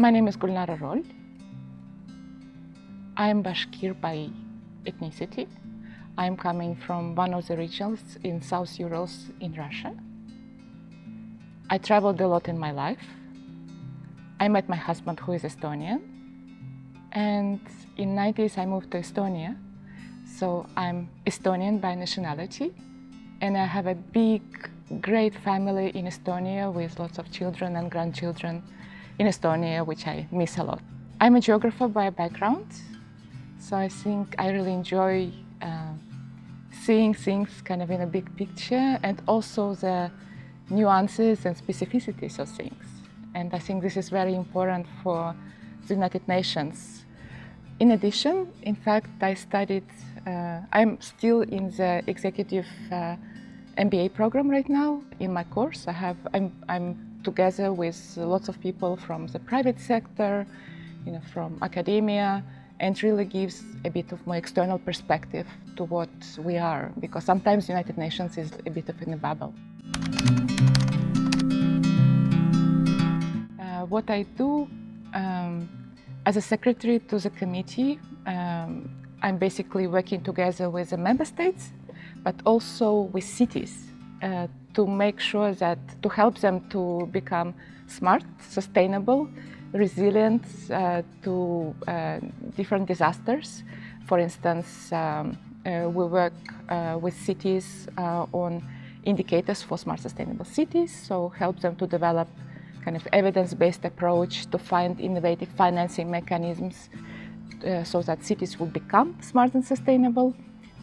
My name is Gulnara. I am Bashkir by ethnicity. I am coming from one of the regions in South Urals in Russia. I traveled a lot in my life. I met my husband, who is Estonian, and in the 90s I moved to Estonia. So I'm Estonian by nationality, and I have a big, great family in Estonia with lots of children and grandchildren in Estonia, which I miss a lot. I'm a geographer by background, so I think I really enjoy seeing things kind of in a big picture and also the nuances and specificities of things. And I think this is very important for the United Nations. In addition, in fact, I studied, I'm still in the executive MBA program right now. In my course, I'm together with lots of people from the private sector, from academia, and really gives a bit of more external perspective to what we are, because sometimes the United Nations is a bit of in a bubble. What I do as a secretary to the committee, I'm basically working together with the member states, but also with cities to make sure that, to help them to become smart, sustainable, resilient to different disasters. For instance, we work with cities on indicators for smart, sustainable cities, so help them to develop kind of evidence-based approach to find innovative financing mechanisms so that cities will become smart and sustainable.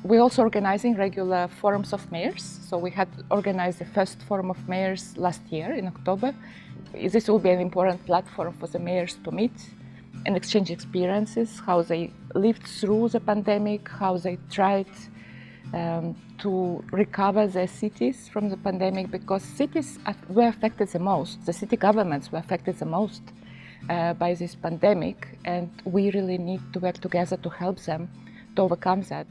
We're also organizing regular forums of mayors. So we had organized the first forum of mayors last year in October. This will be an important platform for the mayors to meet and exchange experiences, how they lived through the pandemic, how they tried to recover their cities from the pandemic, because cities were affected the most, the city governments were affected the most by this pandemic, and we really need to work together to help them to overcome that.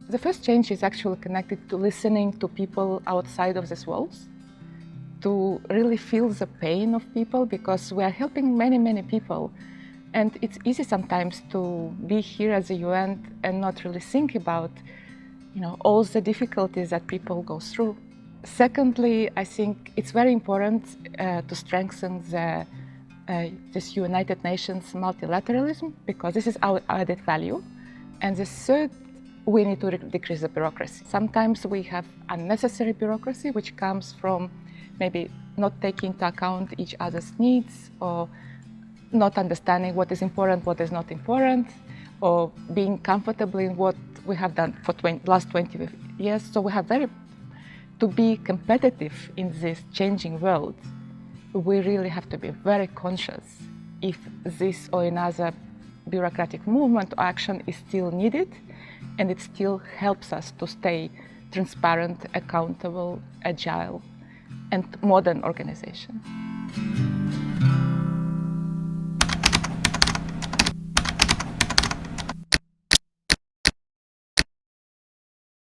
The first change is actually connected to listening to people outside of these walls, to really feel the pain of people, because we are helping many, many people. And it's easy sometimes to be here at the UN and not really think about, all the difficulties that people go through. Secondly, I think it's very important to strengthen this United Nations multilateralism, because this is our added value. And the third, we need to decrease the bureaucracy. Sometimes we have unnecessary bureaucracy, which comes from maybe not taking into account each other's needs, or not understanding what is important, what is not important, or being comfortable in what we have done for last 20 years. So we have to be competitive in this changing world, we really have to be very conscious if this or another bureaucratic movement or action is still needed, and it still helps us to stay transparent, accountable, agile, and modern organization.